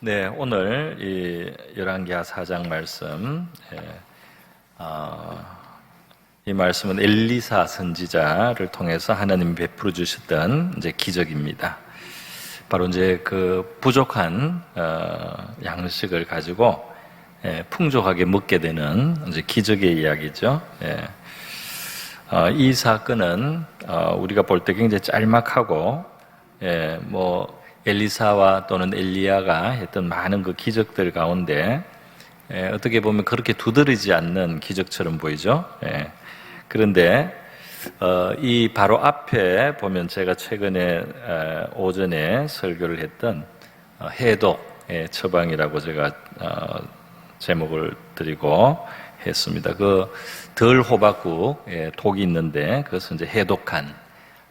네, 오늘 이 열왕기하 4장 말씀, 이 말씀은 엘리사 선지자를 통해서 하나님이 베풀어 주셨던 이제 기적입니다. 바로 이제 그 부족한 양식을 가지고 풍족하게 먹게 되는 이제 기적의 이야기죠. 이 사건은 우리가 볼 때 굉장히 짤막하고 엘리사와 또는 엘리야가 했던 많은 그 기적들 가운데 어떻게 보면 그렇게 두드러지지 않는 기적처럼 보이죠. 그런데 이 바로 앞에 보면 제가 최근에 오전에 설교를 했던 해독의 처방이라고 제가 제목을 드리고 했습니다. 그 덜 호박국 독이 있는데 그것은 이제 해독한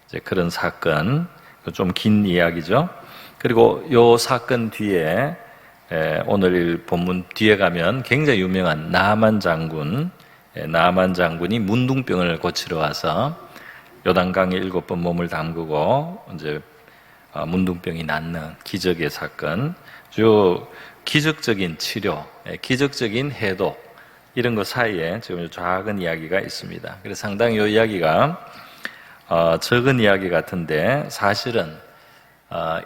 이제 그런 사건, 좀 긴 이야기죠. 그리고 요 사건 뒤에 오늘 본문 뒤에 가면 굉장히 유명한 나아만 장군이 문둥병을 고치러 와서 요단강에 7번 몸을 담그고 이제 문둥병이 낫는 기적의 사건, 요 기적적인 치료, 기적적인 해독 이런 것 사이에 지금 작은 이야기가 있습니다. 그래서 상당히 이 이야기가 적은 이야기 같은데 사실은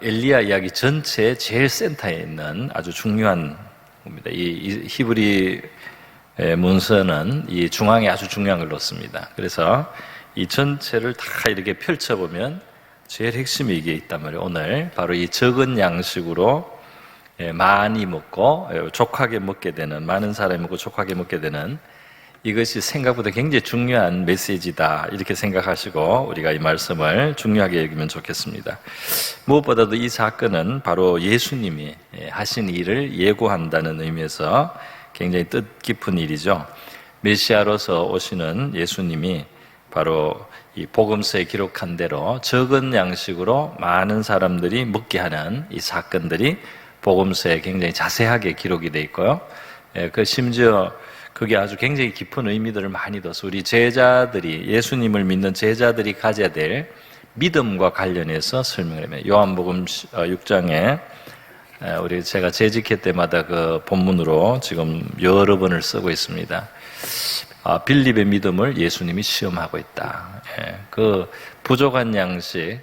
엘리야 이야기 전체의 제일 센터에 있는 아주 중요한 겁니다. 이 히브리 문서는 이 중앙에 아주 중요한 걸 놓습니다. 그래서 이 전체를 다 이렇게 펼쳐보면 제일 핵심이 이게 있단 말이에요. 오늘 바로 이 적은 양식으로 많이 먹고 족하게 먹게 되는, 많은 사람이 먹고 족하게 먹게 되는, 이것이 생각보다 굉장히 중요한 메시지다 이렇게 생각하시고 우리가 이 말씀을 중요하게 여기면 좋겠습니다. 무엇보다도 이 사건은 바로 예수님이 하신 일을 예고한다는 의미에서 굉장히 뜻깊은 일이죠. 메시아로서 오시는 예수님이 바로 이 복음서에 기록한 대로 적은 양식으로 많은 사람들이 먹게 하는 이 사건들이 복음서에 굉장히 자세하게 기록이 돼 있고요. 그 심지어 그게 아주 굉장히 깊은 의미들을 많이 둬서 우리 제자들이, 예수님을 믿는 제자들이 가져야 될 믿음과 관련해서 설명을 합니다. 요한복음 6장에 제가 재직회 때마다 그 본문으로 지금 여러 번을 쓰고 있습니다. 빌립의 믿음을 예수님이 시험하고 있다. 그 부족한 양식,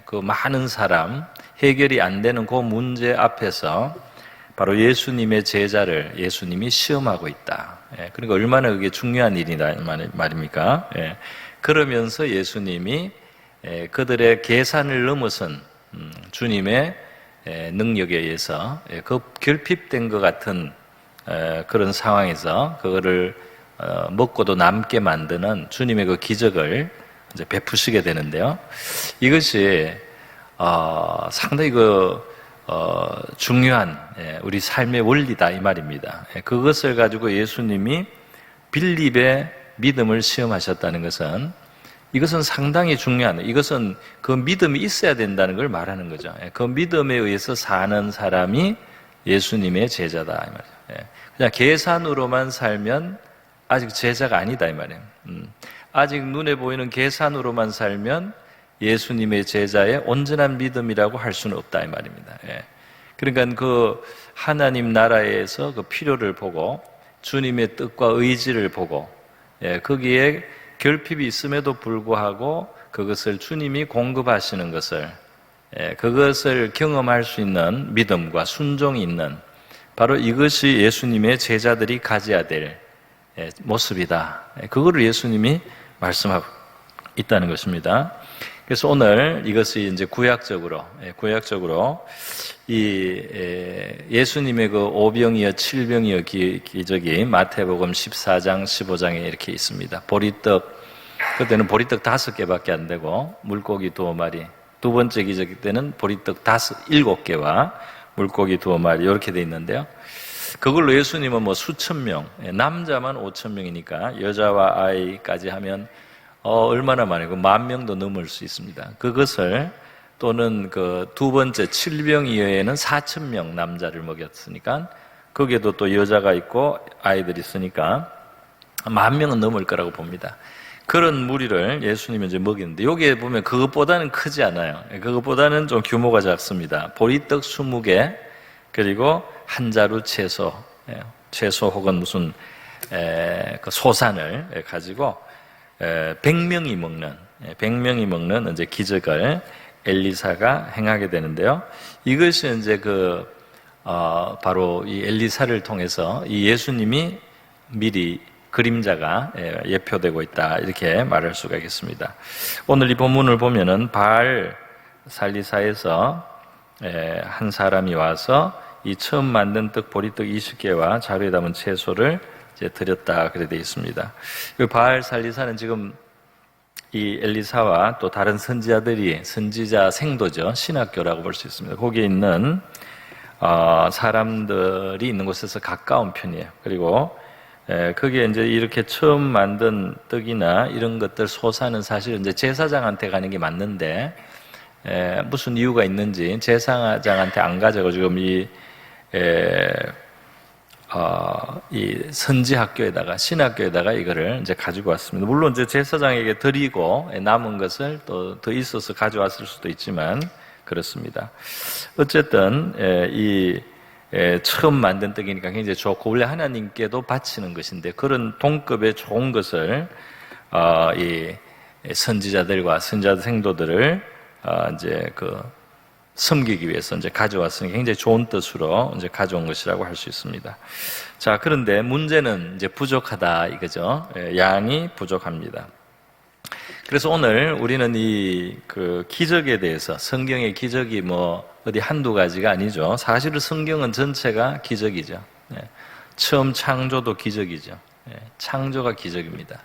그 많은 사람, 해결이 안 되는 그 문제 앞에서 바로 예수님의 제자를 예수님이 시험하고 있다. 그러니까 얼마나 그게 중요한 일이다 말입니까? 그러면서 예수님이 그들의 계산을 넘어선 주님의 능력에 의해서 그 결핍된 것 같은 그런 상황에서 그거를 먹고도 남게 만드는 주님의 그 기적을 이제 베푸시게 되는데요. 이것이 상당히 중요한 우리 삶의 원리다 이 말입니다. 그것을 가지고 예수님이 빌립의 믿음을 시험하셨다는 것은 이것은 상당히 중요한, 이것은 그 믿음이 있어야 된다는 걸 말하는 거죠. 그 믿음에 의해서 사는 사람이 예수님의 제자다 이 말이에요. 그냥 계산으로만 살면 아직 제자가 아니다 이 말이에요. 아직 눈에 보이는 계산으로만 살면 예수님의 제자의 온전한 믿음이라고 할 수는 없다 이 말입니다. 그러니까 그 하나님 나라에서 그 필요를 보고 주님의 뜻과 의지를 보고 거기에 결핍이 있음에도 불구하고 그것을 주님이 공급하시는 것을 그것을 경험할 수 있는 믿음과 순종이 있는 바로 이것이 예수님의 제자들이 가져야 될 모습이다. 그거를 예수님이 말씀하고 있다는 것입니다. 그래서 오늘 이것이 이제 구약적으로 이 예수님의 그 오병이어 칠병이어 기적이 마태복음 14장 15장에 이렇게 있습니다. 보리떡, 그때는 보리떡 5개밖에 안 되고 물고기 2마리, 두 번째 기적 때는 보리떡 7개와 물고기 2마리 이렇게 돼 있는데요. 그걸로 예수님은 뭐 수천 명, 남자만 5천 명이니까 여자와 아이까지 하면 얼마나 많아요? 10,000명도 넘을 수 있습니다. 그것을 또는 그 두 번째 7병이어에는 4,000명 남자를 먹였으니까 거기에도 또 여자가 있고 아이들이 있으니까 10,000명은 넘을 거라고 봅니다. 그런 무리를 예수님이 이제 먹이는데 여기에 보면 그것보다는 크지 않아요. 그것보다는 좀 규모가 작습니다. 보리떡 20개, 그리고 한 자루 채소, 채소 혹은 무슨 그 소산을 가지고 100명이 먹는 이제 기적을 엘리사가 행하게 되는데요. 이것이 이제 바로 이 엘리사를 통해서 이 예수님이 미리 그림자가 예표되고 있다, 이렇게 말할 수가 있겠습니다. 오늘 이 본문을 보면은 바알 살리사에서 한 사람이 와서 이 처음 만든 떡, 보리떡 20개와 자루에 담은 채소를 이제 드렸다, 그래 되어 있습니다. 그 바알 살리사는 지금 이 엘리사와 또 다른 선지자들이, 선지자 생도죠, 신학교라고 볼 수 있습니다. 거기에 있는 사람들이 있는 곳에서 가까운 편이에요. 그리고 거기에 이제 이렇게 처음 만든 떡이나 이런 것들, 소사는 사실 이제 제사장한테 가는 게 맞는데 무슨 이유가 있는지 제사장한테 안 가져가지고 이 선지학교에다가, 신학교에다가 이거를 이제 가지고 왔습니다. 물론 이제 제사장에게 드리고 남은 것을 또 더 있어서 가져왔을 수도 있지만 그렇습니다. 어쨌든 이 처음 만든 떡이니까 굉장히 좋고, 원래 하나님께도 바치는 것인데 그런 동급의 좋은 것을 이 선지자들과 선지자 생도들을 이제 섬기기 위해서 이제 가져왔으니 굉장히 좋은 뜻으로 이제 가져온 것이라고 할 수 있습니다. 자, 그런데 문제는 이제 부족하다, 이거죠. 양이 부족합니다. 그래서 오늘 우리는 이 기적에 대해서, 성경의 기적이 어디 한두 가지가 아니죠. 사실은 성경은 전체가 기적이죠. 처음 창조도 기적이죠. 창조가 기적입니다.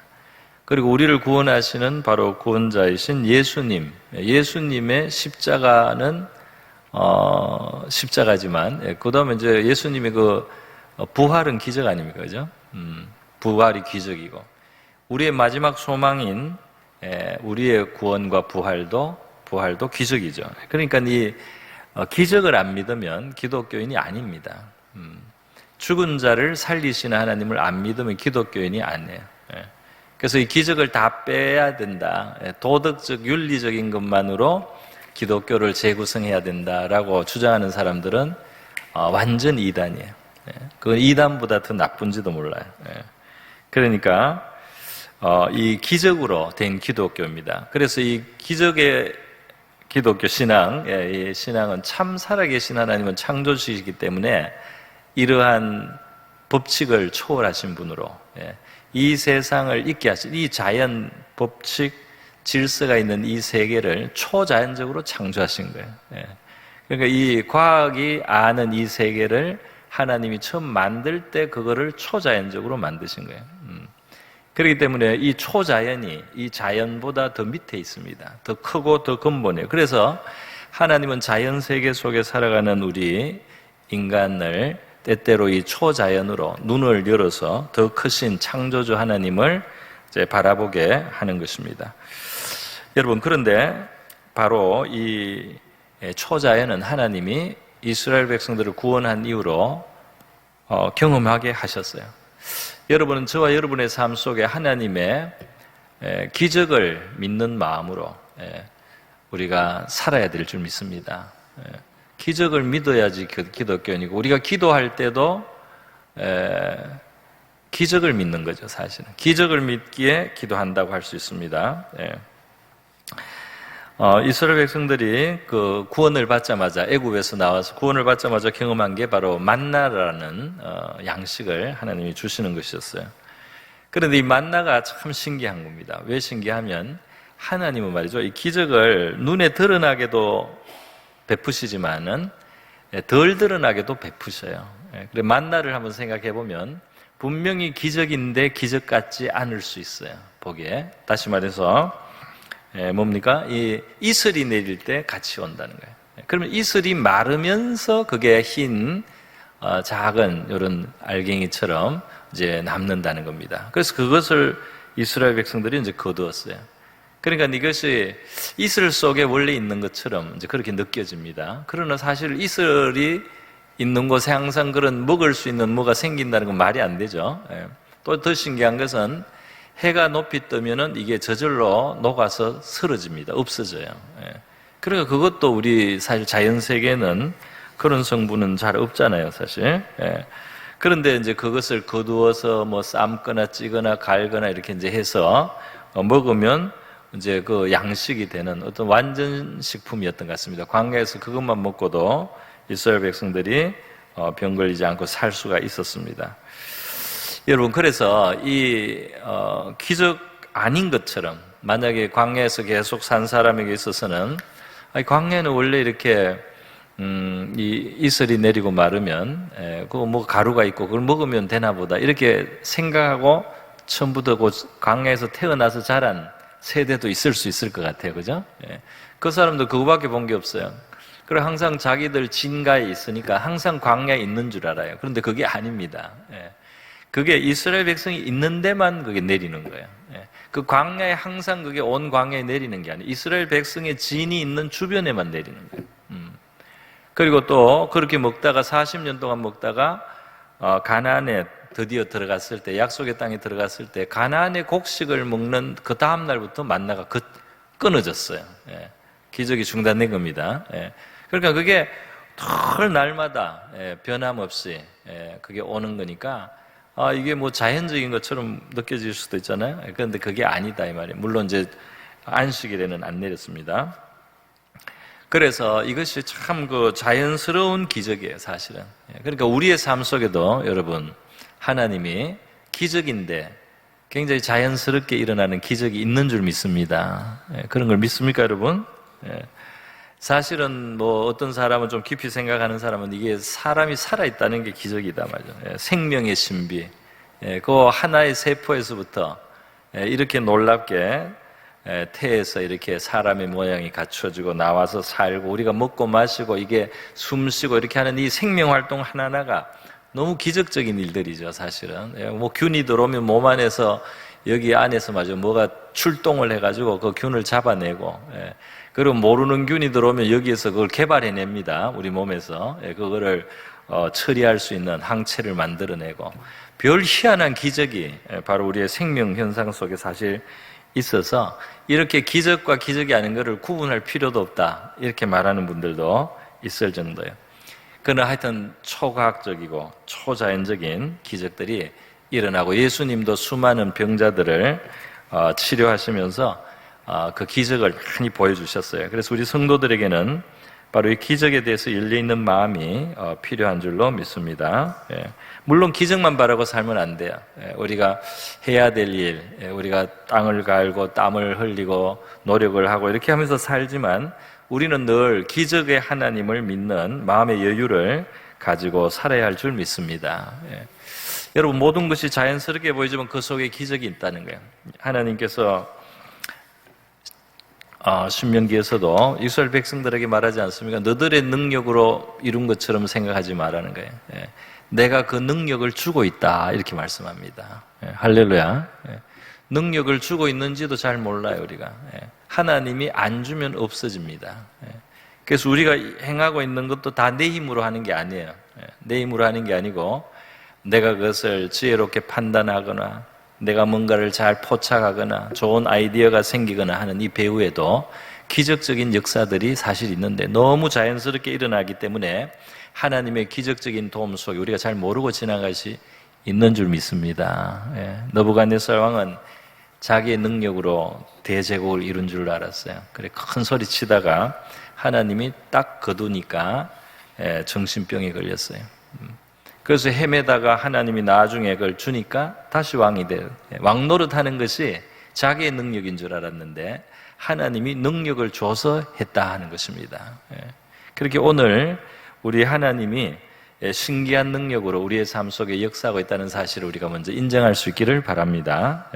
그리고 우리를 구원하시는 바로 구원자이신 예수님, 예수님의 십자가는 십자가지만, 그 다음에 이제 예수님의 부활은 기적 아닙니까? 그죠? 부활이 기적이고, 우리의 마지막 소망인 우리의 구원과 부활도 기적이죠. 그러니까 이 기적을 안 믿으면 기독교인이 아닙니다. 죽은 자를 살리시는 하나님을 안 믿으면 기독교인이 아니에요. 그래서 이 기적을 다 빼야 된다, 도덕적, 윤리적인 것만으로 기독교를 재구성해야 된다라고 주장하는 사람들은 완전 이단이에요. 그건 이단보다 더 나쁜지도 몰라요. 그러니까 이 기적으로 된 기독교입니다. 그래서 이 기적의 기독교 신앙, 이 신앙은 참 살아계신 하나님은 창조주이기 때문에 이러한 법칙을 초월하신 분으로 이 세상을 있게 하신, 이 자연 법칙, 질서가 있는 이 세계를 초자연적으로 창조하신 거예요. 그러니까 이 과학이 아는 이 세계를 하나님이 처음 만들 때 그거를 초자연적으로 만드신 거예요. 그렇기 때문에 이 초자연이 이 자연보다 더 밑에 있습니다. 더 크고 더 근본이에요. 그래서 하나님은 자연 세계 속에 살아가는 우리 인간을 때때로 이 초자연으로 눈을 열어서 더 크신 창조주 하나님을 이제 바라보게 하는 것입니다. 여러분, 그런데 바로 이 초자연은 하나님이 이스라엘 백성들을 구원한 이후로 경험하게 하셨어요. 여러분은 저와 여러분의 삶 속에 하나님의 기적을 믿는 마음으로 우리가 살아야 될 줄 믿습니다. 기적을 믿어야지 기독교인이고, 우리가 기도할 때도 기적을 믿는 거죠. 사실은 기적을 믿기에 기도한다고 할 수 있습니다. 이스라엘 백성들이 구원을 받자마자, 애굽에서 나와서 구원을 받자마자 경험한 게 바로 만나라는 양식을 하나님이 주시는 것이었어요. 그런데 이 만나가 참 신기한 겁니다. 왜 신기하면 하나님은 말이죠, 이 기적을 눈에 드러나게도 베푸시지만은 덜 드러나게도 베푸셔요. 그래, 만나를 한번 생각해 보면 분명히 기적인데 기적 같지 않을 수 있어요. 보기에. 다시 말해서 뭡니까? 이 이슬이 내릴 때 같이 온다는 거예요. 그러면 이슬이 마르면서 그게 흰 작은 이런 알갱이처럼 이제 남는다는 겁니다. 그래서 그것을 이스라엘 백성들이 이제 거두었어요. 그러니까 이것이 이슬 속에 원래 있는 것처럼 이제 그렇게 느껴집니다. 그러나 사실 이슬이 있는 곳에 항상 그런 먹을 수 있는 뭐가 생긴다는 건 말이 안 되죠. 또 더 신기한 것은 해가 높이 뜨면은 이게 저절로 녹아서 쓰러집니다. 없어져요. 그러니까 그것도 우리 사실 자연 세계는 그런 성분은 잘 없잖아요, 사실. 예. 그런데 이제 그것을 거두어서 뭐 삶거나 찌거나 갈거나 이렇게 이제 해서 먹으면 이제 그 양식이 되는 어떤 완전 식품이었던 것 같습니다. 광야에서 그것만 먹고도 이스라엘 백성들이 병 걸리지 않고 살 수가 있었습니다. 여러분, 그래서 이 기적 아닌 것처럼 만약에 광야에서 계속 산 사람에게 있어서는 광야는 원래 이렇게 이 이슬이 내리고 마르면 그 뭐 가루가 있고 그걸 먹으면 되나 보다 이렇게 생각하고 처음부터 그 광야에서 태어나서 자란 세대도 있을 수 있을 것 같아요, 그죠? 그 사람도 그거밖에 본 게 없어요. 그리고 항상 자기들 진가에 있으니까 항상 광야에 있는 줄 알아요. 그런데 그게 아닙니다. 그게 이스라엘 백성이 있는 데만 그게 내리는 거예요. 그 광야에 항상 그게 온 광야에 내리는 게 아니에요. 이스라엘 백성의 진이 있는 주변에만 내리는 거예요. 그리고 또 그렇게 먹다가 40년 동안 먹다가 가나안에 드디어 들어갔을 때, 약속의 땅에 들어갔을 때 가나안의 곡식을 먹는 그 다음 날부터 만나가 끊어졌어요. 기적이 중단된 겁니다. 그러니까 그게 늘 날마다 변함없이 그게 오는 거니까 이게 뭐 자연적인 것처럼 느껴질 수도 있잖아요. 그런데 그게 아니다 이 말이에요. 물론 이제 안식일에는 안 내렸습니다. 그래서 이것이 참 그 자연스러운 기적이에요, 사실은. 그러니까 우리의 삶 속에도 여러분, 하나님이 기적인데 굉장히 자연스럽게 일어나는 기적이 있는 줄 믿습니다. 그런 걸 믿습니까, 여러분? 사실은 뭐 어떤 사람은 좀 깊이 생각하는 사람은 이게 사람이 살아있다는 게 기적이다 말이죠. 생명의 신비. 그 하나의 세포에서부터 이렇게 놀랍게 태에서 이렇게 사람의 모양이 갖춰지고 나와서 살고 우리가 먹고 마시고 이게 숨 쉬고 이렇게 하는 이 생명 활동 하나하나가 너무 기적적인 일들이죠, 사실은. 뭐 균이 들어오면 몸 안에서 여기 안에서 마저 뭐가 출동을 해가지고 그 균을 잡아내고, 그리고 모르는 균이 들어오면 여기에서 그걸 개발해냅니다, 우리 몸에서. 그거를 처리할 수 있는 항체를 만들어내고, 별 희한한 기적이 바로 우리의 생명 현상 속에 사실 있어서 이렇게 기적과 기적이 아닌 것을 구분할 필요도 없다 이렇게 말하는 분들도 있을 정도예요. 그러나 하여튼 초과학적이고 초자연적인 기적들이 일어나고 예수님도 수많은 병자들을 치료하시면서 그 기적을 많이 보여주셨어요. 그래서 우리 성도들에게는 바로 이 기적에 대해서 열려있는 마음이 필요한 줄로 믿습니다. 물론 기적만 바라고 살면 안 돼요. 우리가 해야 될 일, 우리가 땅을 갈고 땀을 흘리고 노력을 하고 이렇게 하면서 살지만 우리는 늘 기적의 하나님을 믿는 마음의 여유를 가지고 살아야 할 줄 믿습니다. 여러분, 모든 것이 자연스럽게 보이지만 그 속에 기적이 있다는 거예요. 하나님께서 신명기에서도 이스라엘 백성들에게 말하지 않습니까? 너들의 능력으로 이룬 것처럼 생각하지 말라는 거예요. 내가 그 능력을 주고 있다 이렇게 말씀합니다. 할렐루야. 능력을 주고 있는지도 잘 몰라요, 우리가. 하나님이 안 주면 없어집니다. 그래서 우리가 행하고 있는 것도 다 내 힘으로 하는 게 아니에요. 내 힘으로 하는 게 아니고 내가 그것을 지혜롭게 판단하거나 내가 뭔가를 잘 포착하거나 좋은 아이디어가 생기거나 하는 이 배후에도 기적적인 역사들이 사실 있는데 너무 자연스럽게 일어나기 때문에 하나님의 기적적인 도움 속에 우리가 잘 모르고 지나갈 수 있는 줄 믿습니다. 느부갓네살 왕은 자기의 능력으로 대제국을 이룬 줄 알았어요. 그래 큰 소리 치다가 하나님이 딱 거두니까 정신병에 걸렸어요. 그래서 헤매다가 하나님이 나중에 그걸 주니까 다시 왕이 돼요. 왕 노릇하는 것이 자기의 능력인 줄 알았는데 하나님이 능력을 줘서 했다 하는 것입니다. 그렇게 오늘 우리 하나님이 신기한 능력으로 우리의 삶 속에 역사하고 있다는 사실을 우리가 먼저 인정할 수 있기를 바랍니다.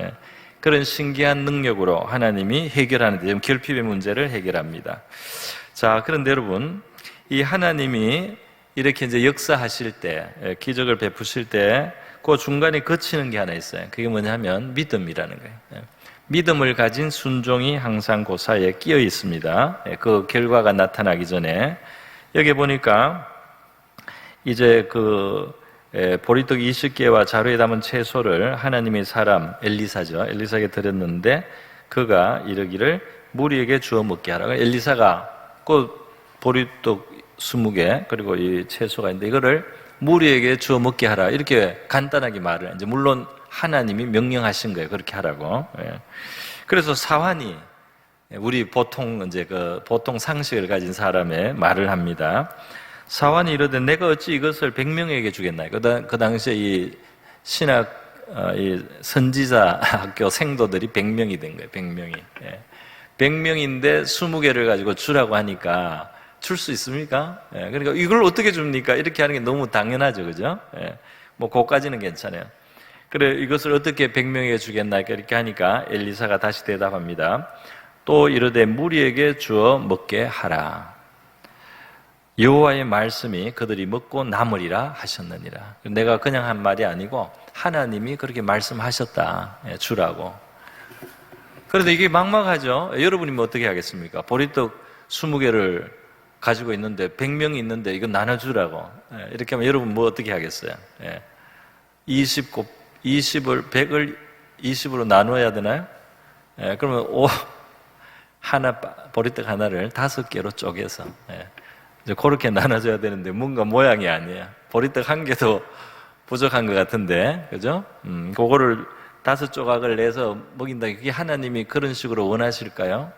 그런 신기한 능력으로 하나님이 해결하는 결핍의 문제를 해결합니다. 자, 그런데 여러분, 이 하나님이 이렇게 이제 역사하실 때, 기적을 베푸실 때, 그 중간에 거치는 게 하나 있어요. 그게 뭐냐면 믿음이라는 거예요. 믿음을 가진 순종이 항상 그 사이에 끼어 있습니다. 그 결과가 나타나기 전에 여기 보니까 이제 그 보리떡 20개와 자루에 담은 채소를 하나님의 사람 엘리사죠. 엘리사에게 드렸는데 그가 이르기를 무리에게 주어 먹게 하라. 엘리사가 그 보리떡 20개 그리고 이 채소가 있는데 이거를 무리에게 주어 먹게 하라 이렇게 간단하게 말을 이제 물론 하나님이 명령하신 거예요. 그렇게 하라고. 그래서 사환이 우리 보통 이제 그 보통 상식을 가진 사람의 말을 합니다. 사환이 이르되 내가 어찌 이것을 100명에게 주겠나요? 그 당시에 이 신학 이 선지자 학교 생도들이 100명이 된 거예요. 100명이. 100명인데 20개를 가지고 주라고 하니까 줄 수 있습니까? 그러니까 이걸 어떻게 줍니까? 이렇게 하는 게 너무 당연하죠. 그죠? 뭐 그거까지는 괜찮아요. 그래 이것을 어떻게 100명에게 주겠나 이렇게 하니까 엘리사가 다시 대답합니다. 또 이르되 무리에게 주어 먹게 하라. 여호와의 말씀이 그들이 먹고 남으리라 하셨느니라. 내가 그냥 한 말이 아니고 하나님이 그렇게 말씀하셨다. 주라고. 그런데 이게 막막하죠. 여러분이 뭐 어떻게 하겠습니까? 보리떡 20개를 가지고 있는데 100명이 있는데 이거 나눠주라고. 이렇게 하면 여러분 뭐 어떻게 하겠어요? 20을 100을 20으로 나눠야 되나요? 그러면 보리떡 하나를 5개로 쪼개서 이제 그렇게 나눠줘야 되는데 뭔가 모양이 아니에요. 보리떡 1개도 부족한 것 같은데, 그죠? 그거를 5조각을 내서 먹인다. 그게 하나님이 그런 식으로 원하실까요?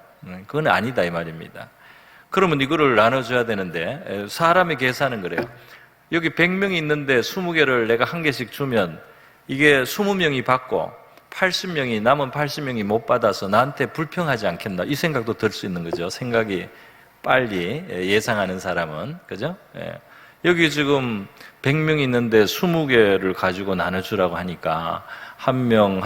그건 아니다 이 말입니다. 그러면 이거를 나눠줘야 되는데 사람의 계산은 그래요. 여기 100명이 있는데 20개를 내가 1개씩 주면 이게 20명이 받고 80명이 남은 80명이 못 받아서 나한테 불평하지 않겠나 이 생각도 들 수 있는 거죠. 생각이 빨리 예상하는 사람은 그죠? 여기 지금 100명이 있는데 20개를 가지고 나눠주라고 하니까 한 명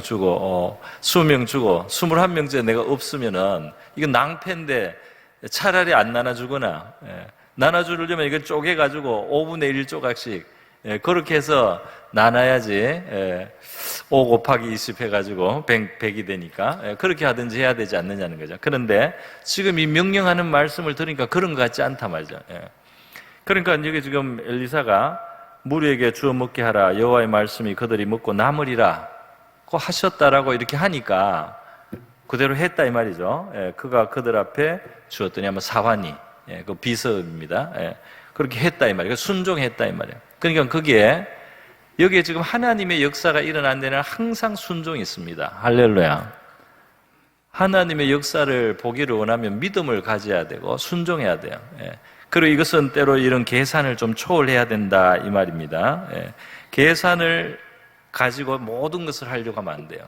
주고 20명 주고 21명째 내가 없으면은 이건 낭패인데 차라리 안 나눠주거나 나눠주려면 이걸 쪼개가지고 5분의 1 조각씩 그렇게 해서 나눠야지 5 곱하기 20 해가지고 100이 되니까 그렇게 하든지 해야 되지 않느냐는 거죠. 그런데 지금 이 명령하는 말씀을 들으니까 그런 것 같지 않다 말이죠. 그러니까 여기 지금 엘리사가 무리에게 주어 먹게 하라 여호와의 말씀이 그들이 먹고 남으리라 고 하셨다라고 이렇게 하니까 그대로 했다 이 말이죠. 그가 그들 앞에 주었더니 아마 사환이 그 비서입니다. 그렇게 했다 이 말이에요. 순종했다 이 말이에요. 그러니까 거기에 여기에 지금 하나님의 역사가 일어난 데는 항상 순종이 있습니다. 할렐루야. 하나님의 역사를 보기를 원하면 믿음을 가져야 되고 순종해야 돼요. 그리고 이것은 때로 이런 계산을 좀 초월해야 된다 이 말입니다. 계산을 가지고 모든 것을 하려고 하면 안 돼요.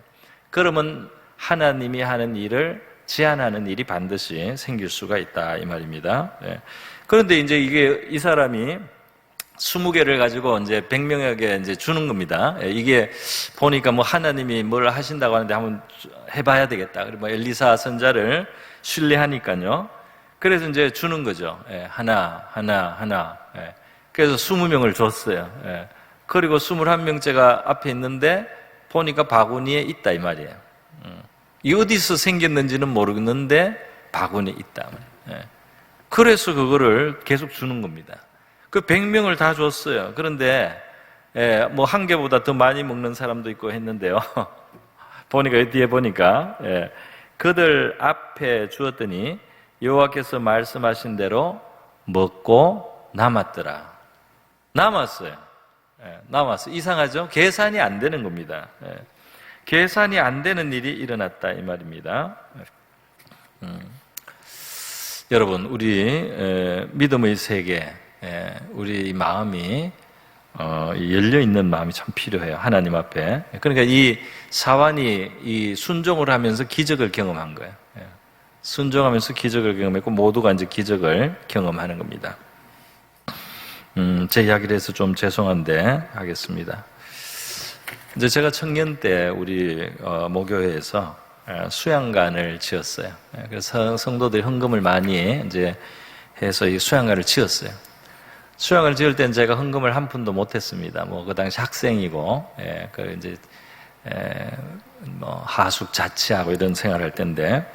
그러면 하나님이 하는 일을 제한하는 일이 반드시 생길 수가 있다 이 말입니다. 그런데 이제 이 사람이 20개를 가지고 이제 100명에게 이제 주는 겁니다. 이게 보니까 뭐 하나님이 뭘 하신다고 하는데 한번 해봐야 되겠다. 그리고 엘리사 선자를 신뢰하니까요. 그래서 이제 주는 거죠. 하나. 그래서 20명을 줬어요. 그리고 21명째가 앞에 있는데 보니까 바구니에 있다 이 말이에요. 이 어디서 생겼는지는 모르겠는데 바구니에 있다. 그래서 그거를 계속 주는 겁니다. 그 100명을 다 줬어요. 그런데 뭐 한 개보다 더 많이 먹는 사람도 있고 했는데요. 보니까 뒤에 보니까 그들 앞에 주었더니 여호와께서 말씀하신 대로 먹고 남았더라. 남았어요. 남았어요. 이상하죠? 계산이 안 되는 겁니다. 계산이 안 되는 일이 일어났다 이 말입니다. 여러분 우리 믿음의 세계 우리 마음이 열려있는 마음이 참 필요해요. 하나님 앞에. 그러니까 이 사환이 이 순종을 하면서 기적을 경험한 거예요. 순종하면서 기적을 경험했고 모두가 이제 기적을 경험하는 겁니다. 제 이야기를 해서 좀 죄송한데 하겠습니다. 이제 제가 청년 때 우리 모교회에서 수양관을 지었어요. 그래서 성도들이 헌금을 많이 이제 해서 이 수양관을 지었어요. 수양을 지을 땐 제가 헌금을 한 푼도 못했습니다. 뭐 그 당시 학생이고, 그 이제 뭐 하숙 자취하고 이런 생활할 때인데,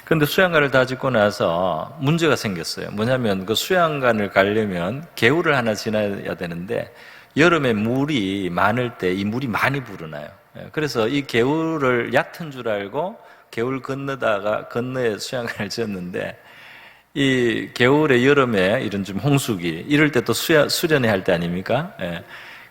근데 수양관을 다 짓고 나서 문제가 생겼어요. 뭐냐면 그 수양관을 가려면 개울을 하나 지나야 되는데 여름에 물이 많을 때 이 물이 많이 불어나요. 그래서 이 개울을 얕은 줄 알고 개울 건너에 수양관을 지었는데 이 겨울에 여름에 이런 좀 홍수기 이럴 때 또 수련회 할 때 아닙니까? 예.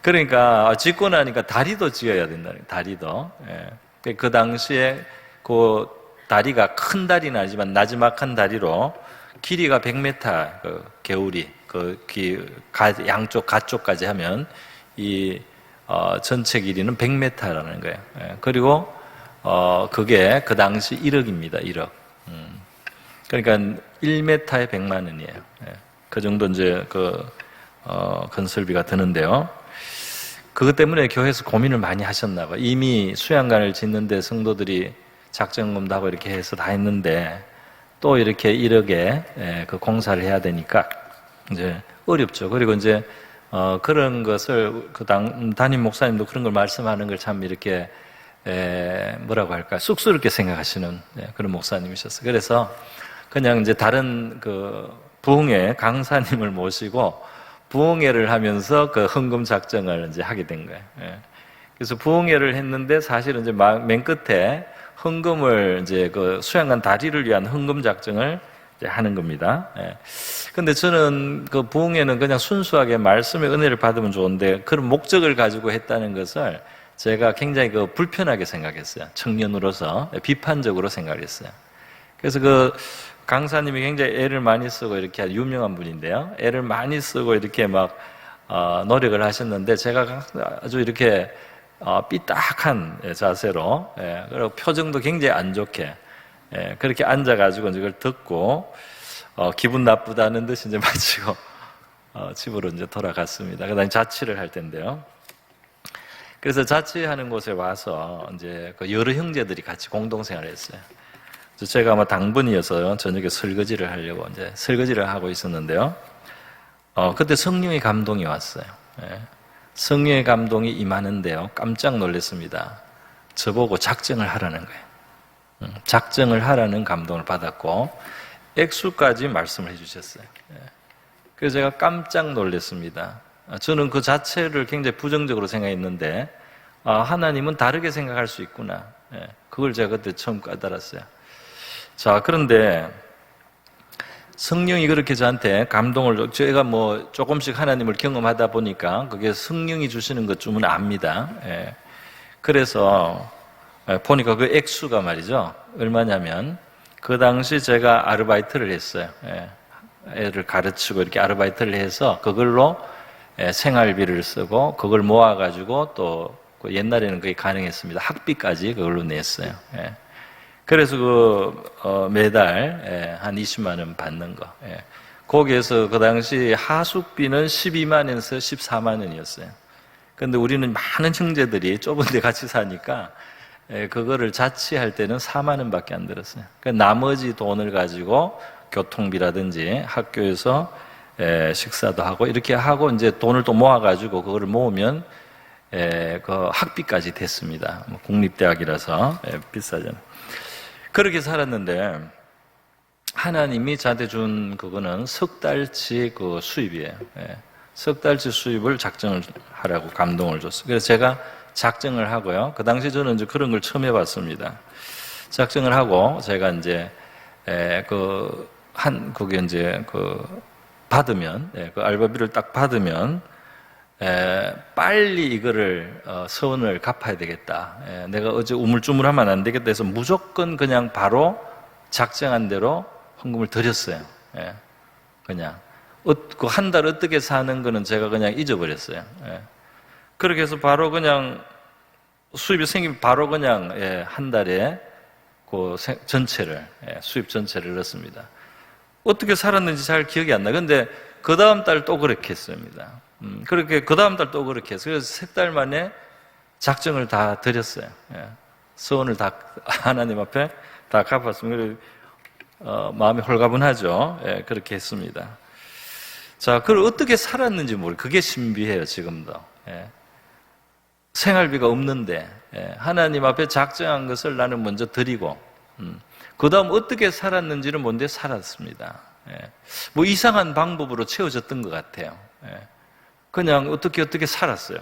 그러니까 짓고 나니까 다리도 지어야 된다. 다리도. 예. 그 당시에 그 다리가 큰 다리는 아니지만 나지막한 다리로 길이가 100m, 그 겨울이 양쪽 가쪽까지 하면 이 전체 길이는 100m라는 거예요. 예. 그리고 그게 그 당시 1억입니다. 1억. 그러니까 1m에 100만 원이에요. 예. 그 정도 이제 건설비가 드는데요. 그것 때문에 교회에서 고민을 많이 하셨나 봐요. 이미 수양관을 짓는데 성도들이 작정금도 하고 이렇게 해서 다 했는데 또 이렇게 1억에 그 공사를 해야 되니까 이제 어렵죠. 그리고 이제 그런 것을 담임 목사님도 그런 걸 말씀하는 걸 참 이렇게 뭐라고 할까 쑥스럽게 생각하시는 그런 목사님이셨어요. 그래서 그냥 이제 다른 그 부흥회 강사님을 모시고 부흥회를 하면서 그 헌금 작정을 이제 하게 된 거예요. 그래서 부흥회를 했는데 사실은 이제 맨 끝에 헌금을 이제 그 수양관 다리를 위한 헌금 작정을 이제 하는 겁니다. 근데 저는 그 부흥회는 그냥 순수하게 말씀의 은혜를 받으면 좋은데 그런 목적을 가지고 했다는 것을 제가 굉장히 그 불편하게 생각했어요. 청년으로서 비판적으로 생각했어요. 그래서 그 강사님이 굉장히 애를 많이 쓰고 이렇게 유명한 분인데요. 애를 많이 쓰고 이렇게 막 노력을 하셨는데 제가 아주 이렇게 삐딱한 자세로 그리고 표정도 굉장히 안 좋게 그렇게 앉아가지고 이걸 듣고 기분 나쁘다는 듯이 이제 마치고 집으로 이제 돌아갔습니다. 그다음에 자취를 할 텐데요. 그래서 자취하는 곳에 와서 이제 그 여러 형제들이 같이 공동생활을 했어요. 제가 아마 당번이어서 저녁에 설거지를 하려고 이제 설거지를 하고 있었는데요. 그때 성령의 감동이 왔어요. 성령의 감동이 임하는데요. 깜짝 놀랐습니다. 저보고 작정을 하라는 거예요. 작정을 하라는 감동을 받았고 액수까지 말씀을 해주셨어요. 그래서 제가 깜짝 놀랐습니다. 저는 그 자체를 굉장히 부정적으로 생각했는데 하나님은 다르게 생각할 수 있구나. 그걸 제가 그때 처음 깨달았어요. 자, 그런데 성령이 그렇게 저한테 감동을, 제가 뭐 조금씩 하나님을 경험하다 보니까 그게 성령이 주시는 것쯤은 압니다. 그래서 보니까 그 액수가 말이죠. 얼마냐면 그 당시 제가 아르바이트를 했어요. 애를 가르치고 이렇게 아르바이트를 해서 그걸로 생활비를 쓰고 그걸 모아가지고 또 옛날에는 그게 가능했습니다. 학비까지 그걸로 냈어요. 그래서 매달 한 20만 원 받는 거. 거기에서 그 당시 하숙비는 12만 원에서 14만 원이었어요. 근데 우리는 많은 형제들이 좁은 데 같이 사니까 그거를 자취할 때는 4만 원밖에 안 들었어요. 그러니까 나머지 돈을 가지고 교통비라든지 학교에서 식사도 하고 이렇게 하고 이제 돈을 또 모아가지고 그거를 모으면 그 학비까지 됐습니다. 국립대학이라서 비싸잖아요. 그렇게 살았는데 하나님이 저한테 준 그거는 석 달치 그 수입이에요. 석 달치 수입을 작정을 하라고 감동을 줬어요. 그래서 제가 작정을 하고요. 그 당시 저는 이제 그런 걸 처음 해봤습니다. 작정을 하고 제가 이제 그게 이제 받으면 그 알바비를 딱 받으면 빨리 이거를 서원을 갚아야 되겠다. 내가 어제 우물쭈물하면 안 되겠다 해서 무조건 그냥 바로 작정한 대로 헌금을 드렸어요. 그냥 그 한 달 어떻게 사는 거는 제가 그냥 잊어버렸어요. 그렇게 해서 바로 그냥 수입이 생기면 바로 그냥 한 달에 그 전체를 수입 전체를 넣습니다. 어떻게 살았는지 잘 기억이 안 나. 근데 그 다음 달 또 그렇게 했습니다. 그렇게 그 다음 달 또 그렇게 했어요. 그래서 세 달 만에 작정을 다 드렸어요. 소원을 다 하나님 앞에 다 갚았습니다. 마음이 홀가분하죠. 그렇게 했습니다. 자, 그걸 어떻게 살았는지 모르겠어요. 그게 신비해요, 지금도. 생활비가 없는데 하나님 앞에 작정한 것을 나는 먼저 드리고 그 다음 어떻게 살았는지는 뭔데 살았습니다. 뭐 이상한 방법으로 채워졌던 것 같아요. 그냥 어떻게 살았어요.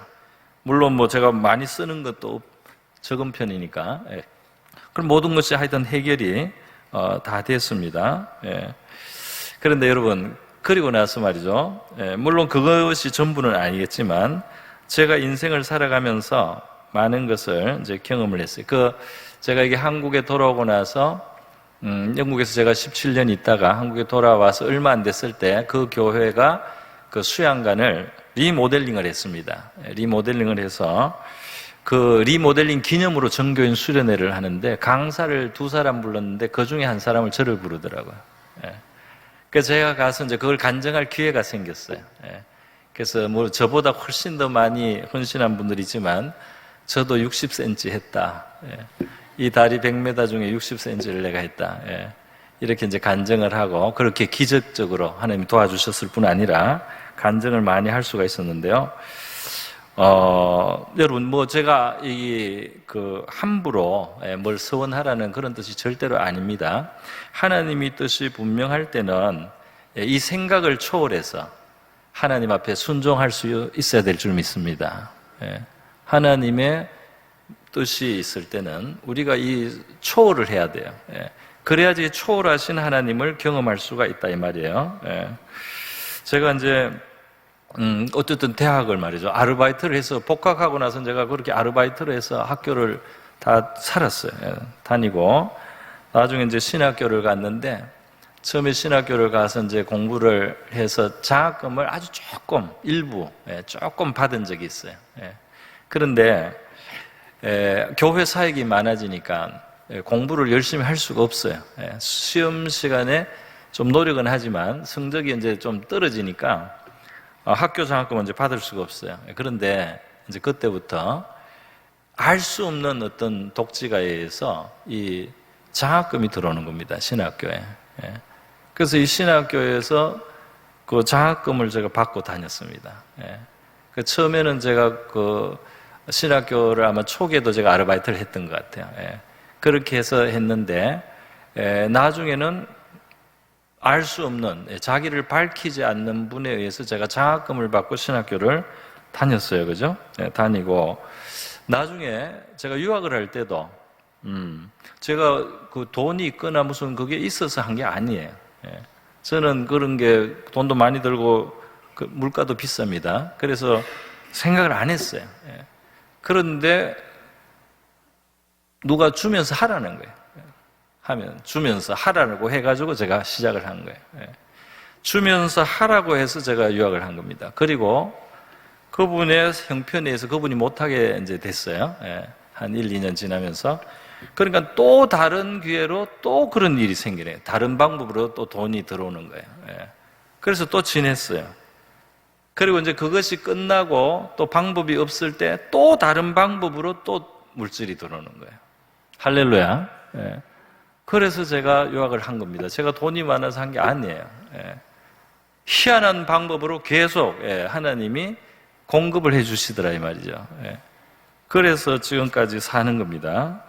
물론 뭐 제가 많이 쓰는 것도 적은 편이니까. 그럼 모든 것이 하여튼 해결이 다 됐습니다. 그런데 여러분, 그리고 나서 말이죠. 물론 그것이 전부는 아니겠지만 제가 인생을 살아가면서 많은 것을 이제 경험을 했어요. 제가 이게 한국에 돌아오고 나서 영국에서 제가 17년 있다가 한국에 돌아와서 얼마 안 됐을 때 그 교회가 그 수양관을 리모델링을 했습니다. 리모델링을 해서 그 리모델링 기념으로 전교인 수련회를 하는데 강사를 2사람 불렀는데 그 중에 한 사람을 저를 부르더라고요. 그래서 제가 가서 이제 그걸 간증할 기회가 생겼어요. 그래서 뭐 저보다 훨씬 더 많이 헌신한 분들이지만 저도 60cm 했다. 이 다리 100m 중에 60cm를 내가 했다. 이렇게 이제 간증을 하고 그렇게 기적적으로 하나님이 도와주셨을 뿐 아니라 간증을 많이 할 수가 있었는데요. 여러분, 뭐 제가 함부로 뭘 서원하라는 그런 뜻이 절대로 아닙니다. 하나님이 뜻이 분명할 때는 이 생각을 초월해서 하나님 앞에 순종할 수 있어야 될 줄 믿습니다. 하나님의 뜻이 있을 때는 우리가 이 초월을 해야 돼요. 그래야지 초월하신 하나님을 경험할 수가 있다 이 말이에요. 제가 이제 어쨌든 대학을 말이죠. 아르바이트를 해서 복학하고 나서 제가 그렇게 아르바이트를 해서 학교를 다 살았어요. 다니고 나중에 이제 신학교를 갔는데 처음에 신학교를 가서 이제 공부를 해서 장학금을 아주 조금 일부 조금 받은 적이 있어요. 그런데 교회 사역이 많아지니까 공부를 열심히 할 수가 없어요. 시험 시간에 좀 노력은 하지만 성적이 이제 좀 떨어지니까 학교 장학금은 이제 받을 수가 없어요. 그런데 이제 그때부터 알 수 없는 어떤 독지가에 의해서 이 장학금이 들어오는 겁니다. 신학교에. 그래서 이 신학교에서 그 장학금을 제가 받고 다녔습니다. 처음에는 제가 그 신학교를 아마 초기에도 제가 아르바이트를 했던 것 같아요. 그렇게 해서 했는데 나중에는 알 수 없는 자기를 밝히지 않는 분에 의해서 제가 장학금을 받고 신학교를 다녔어요. 그죠? 다니고 나중에 제가 유학을 할 때도 제가 그 돈이 있거나 무슨 그게 있어서 한 게 아니에요. 저는 그런 게 돈도 많이 들고 그 물가도 비쌉니다. 그래서 생각을 안 했어요. 그런데 누가 주면서 하라는 거예요. 하면 주면서 하라고 해가지고 제가 시작을 한 거예요. 주면서 하라고 해서 제가 유학을 한 겁니다. 그리고 그분의 형편에 의해서 그분이 못하게 이제 됐어요. 한 1, 2년 지나면서. 그러니까 또 다른 기회로 또 그런 일이 생기네요. 다른 방법으로 또 돈이 들어오는 거예요. 그래서 또 지냈어요. 그리고 이제 그것이 끝나고 또 방법이 없을 때 또 다른 방법으로 또 물질이 들어오는 거예요. 할렐루야. 그래서 제가 유학을 한 겁니다. 제가 돈이 많아서 한 게 아니에요. 희한한 방법으로 계속 하나님이 공급을 해 주시더라 이 말이죠. 그래서 지금까지 사는 겁니다.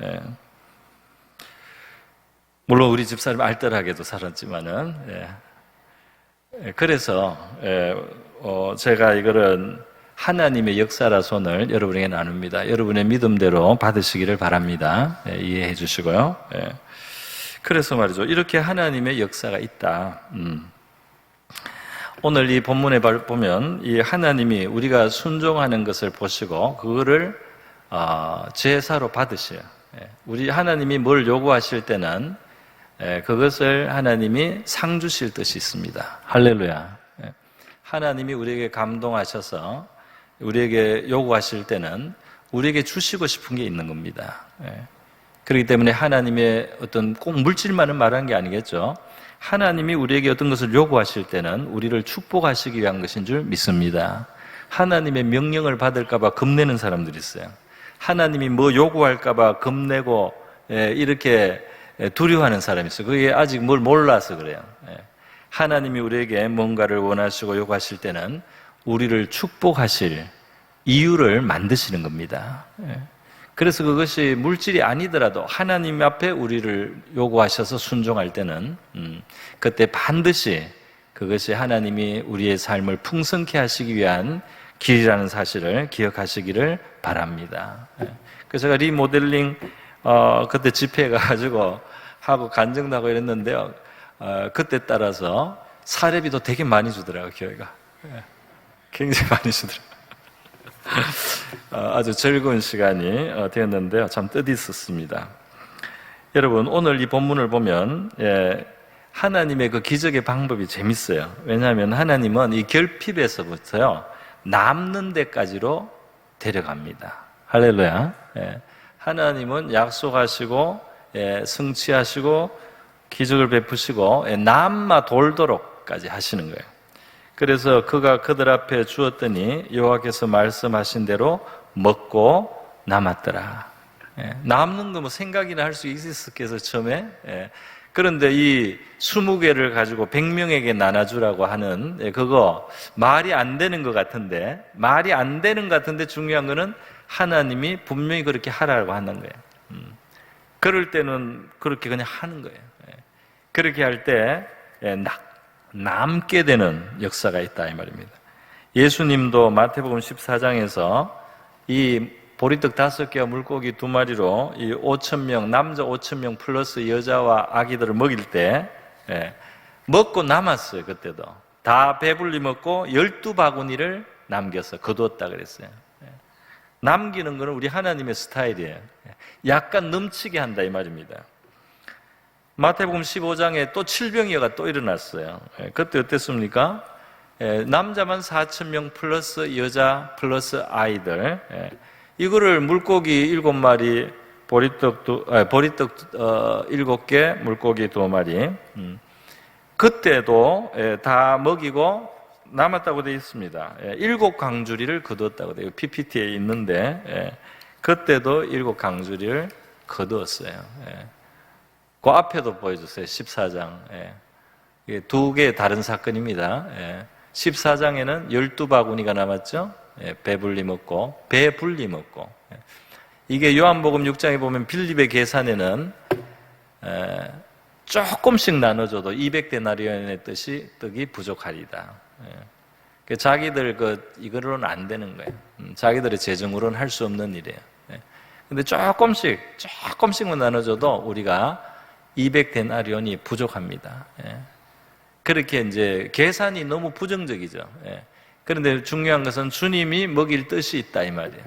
물론 우리 집사람 알뜰하게도 살았지만은 그래서 제가 이거는 하나님의 역사라 손을 여러분에게 나눕니다. 여러분의 믿음대로 받으시기를 바랍니다. 이해해 주시고요. 그래서 말이죠. 이렇게 하나님의 역사가 있다. 오늘 이 본문에 보면 이 하나님이 우리가 순종하는 것을 보시고 그거를 제사로 받으셔요. 우리 하나님이 뭘 요구하실 때는 그것을 하나님이 상 주실 뜻이 있습니다. 할렐루야. 하나님이 우리에게 감동하셔서 우리에게 요구하실 때는 우리에게 주시고 싶은 게 있는 겁니다. 그렇기 때문에 하나님의 어떤 꼭 물질만은 말하는 게 아니겠죠. 하나님이 우리에게 어떤 것을 요구하실 때는 우리를 축복하시기 위한 것인 줄 믿습니다. 하나님의 명령을 받을까 봐 겁내는 사람들이 있어요. 하나님이 뭐 요구할까 봐 겁내고 이렇게 두려워하는 사람이 있어요. 그게 아직 뭘 몰라서 그래요. 하나님이 우리에게 뭔가를 원하시고 요구하실 때는 우리를 축복하실 이유를 만드시는 겁니다. 그래서 그것이 물질이 아니더라도 하나님 앞에 우리를 요구하셔서 순종할 때는 그때 반드시 그것이 하나님이 우리의 삶을 풍성케 하시기 위한 길이라는 사실을 기억하시기를 바랍니다. 그래서 제가 리모델링 그때 집회에 가가지고 하고 간증도 하고 이랬는데요. 그때 따라서 사례비도 되게 많이 주더라고요, 교회가. 굉장히 많이 주더라고요. 아주 즐거운 시간이 되었는데요. 참 뜻있었습니다. 여러분, 오늘 이 본문을 보면 하나님의 그 기적의 방법이 재밌어요. 왜냐하면 하나님은 이 결핍에서부터요, 남는 데까지로 데려갑니다. 할렐루야. 하나님은 약속하시고 성취하시고 기적을 베푸시고 남아 돌도록까지 하시는 거예요. 그래서 그가 그들 앞에 주었더니 여호와께서 말씀하신 대로 먹고 남았더라. 남는 거 뭐 생각이나 할 수 있었겠어요, 처음에. 그런데 이 20개를 가지고 100명에게 나눠주라고 하는 그거 말이 안 되는 것 같은데, 중요한 거는 하나님이 분명히 그렇게 하라고 하는 거예요. 그럴 때는 그렇게 그냥 하는 거예요. 그렇게 할 때 남게 되는 역사가 있다 이 말입니다. 예수님도 마태복음 14장에서 이 보리떡 5개와 물고기 2마리로 이 5,000명, 남자 5,000명 플러스 여자와 아기들을 먹일 때 먹고 남았어요. 그때도 다 배불리 먹고 12바구니를 남겨서 거두었다 그랬어요. 남기는 것은 우리 하나님의 스타일이에요. 약간 넘치게 한다 이 말입니다. 마태복음 15장에 또 칠병이어가 또 일어났어요. 그때 어땠습니까? 남자만 4,000명 플러스 여자 플러스 아이들, 이거를 물고기 7마리, 보리떡 7개, 물고기 2마리, 그때도 다 먹이고 남았다고 되어 있습니다. 7강주리를 거두었다고 돼요. PPT에 있는데 그때도 7강주리를 거두었어요. 그 앞에도 보여주세요. 14장. 2개의 다른 사건입니다. 14장에는 12바구니가 남았죠. 배불리 먹고. 이게 요한복음 6장에 보면 빌립의 계산에는 조금씩 나눠줘도 200데나리온의 떡이 부족하리다. 자기들 이거로는 안 되는 거예요. 자기들의 재정으로는 할 수 없는 일이에요. 근데 조금씩만 나눠줘도 우리가 200데나리온이 부족합니다. 그렇게 이제 계산이 너무 부정적이죠. 그런데 중요한 것은 주님이 먹일 뜻이 있다 이 말이에요.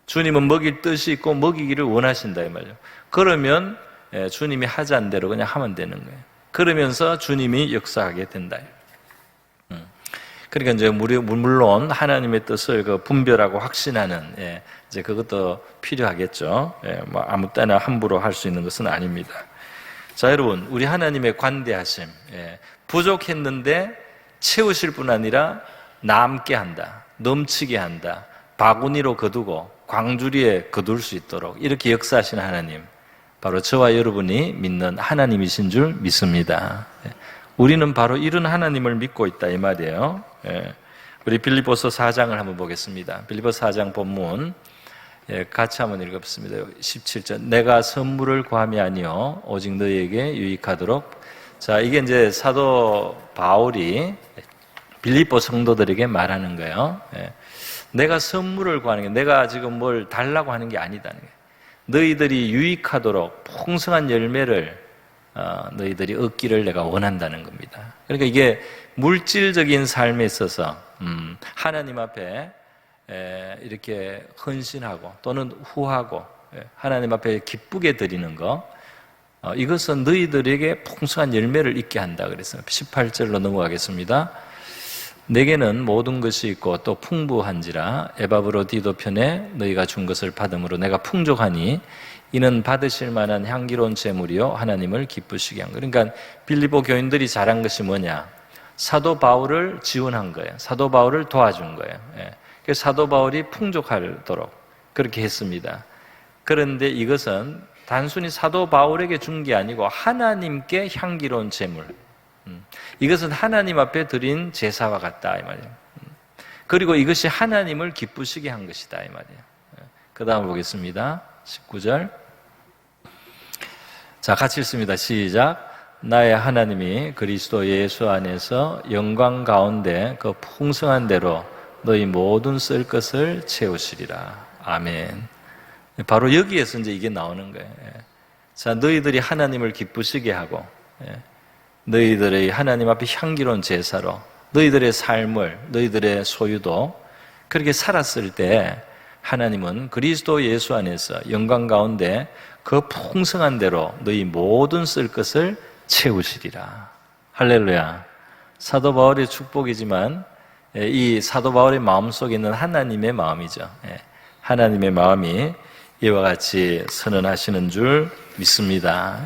주님은 먹일 뜻이 있고 먹이기를 원하신다 이 말이에요. 그러면 주님이 하자는 대로 그냥 하면 되는 거예요. 그러면서 주님이 역사하게 된다. 그러니까 이제 물론 하나님의 뜻을 분별하고 확신하는 이제 그것도 필요하겠죠. 뭐 아무 때나 함부로 할 수 있는 것은 아닙니다. 자, 여러분, 우리 하나님의 관대하심, 부족했는데 채우실 뿐 아니라 남게 한다, 넘치게 한다, 바구니로 거두고 광주리에 거둘 수 있도록 이렇게 역사하시는 하나님, 바로 저와 여러분이 믿는 하나님이신 줄 믿습니다. 우리는 바로 이런 하나님을 믿고 있다 이 말이에요. 우리 빌립보서 4장을 한번 보겠습니다. 빌립보서 4장 본문 같이 한번 읽어보겠습니다. 17절. 내가 선물을 구함이 아니요 오직 너희에게 유익하도록. 자, 이게 이제 사도 바울이 빌립보 성도들에게 말하는 거예요. 내가 선물을 구하는 게, 내가 지금 뭘 달라고 하는 게 아니다는 거예요. 너희들이 유익하도록 풍성한 열매를 너희들이 얻기를 내가 원한다는 겁니다. 그러니까 이게 물질적인 삶에 있어서 하나님 앞에 이렇게 헌신하고 또는 후하고 하나님 앞에 기쁘게 드리는 거, 이것은 너희들에게 풍성한 열매를 있게 한다 그랬어요. 18절로 넘어가겠습니다. 내게는 모든 것이 있고 또 풍부한지라 에바브로디도 편에 너희가 준 것을 받음으로 내가 풍족하니 이는 받으실 만한 향기로운 제물이요 하나님을 기쁘시게 한 거예요. 그러니까 빌립보 교인들이 잘한 것이 뭐냐? 사도 바울을 지원한 거예요. 사도 바울을 도와준 거예요. 그래서 사도 바울이 풍족하도록 그렇게 했습니다. 그런데 이것은 단순히 사도 바울에게 준 게 아니고 하나님께 향기로운 제물, 이것은 하나님 앞에 드린 제사와 같다 이 말이에요. 그리고 이것이 하나님을 기쁘시게 한 것이다 이 말이에요. 그 다음 보겠습니다. 19절. 자, 같이 읽습니다. 시작. 나의 하나님이 그리스도 예수 안에서 영광 가운데 그 풍성한 대로 너희 모든 쓸 것을 채우시리라. 아멘. 바로 여기에서 이제 이게 나오는 거예요. 자, 너희들이 하나님을 기쁘시게 하고 너희들의 하나님 앞에 향기로운 제사로 너희들의 삶을, 너희들의 소유도 그렇게 살았을 때 하나님은 그리스도 예수 안에서 영광 가운데 그 풍성한 대로 너희 모든 쓸 것을 채우시리라. 할렐루야. 사도 바울의 축복이지만 이 사도 바울의 마음속에 있는 하나님의 마음이죠. 하나님의 마음이 이와 같이 선언하시는 줄 믿습니다.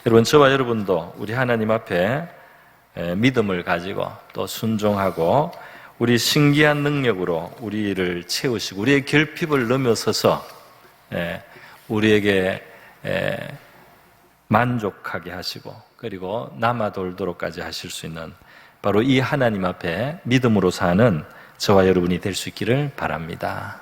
여러분, 저와 여러분도 우리 하나님 앞에 믿음을 가지고 또 순종하고 우리 신기한 능력으로 우리를 채우시고 우리의 결핍을 넘어서서 우리에게 만족하게 하시고 그리고 남아 돌도록까지 하실 수 있는 바로 이 하나님 앞에 믿음으로 사는 저와 여러분이 될 수 있기를 바랍니다.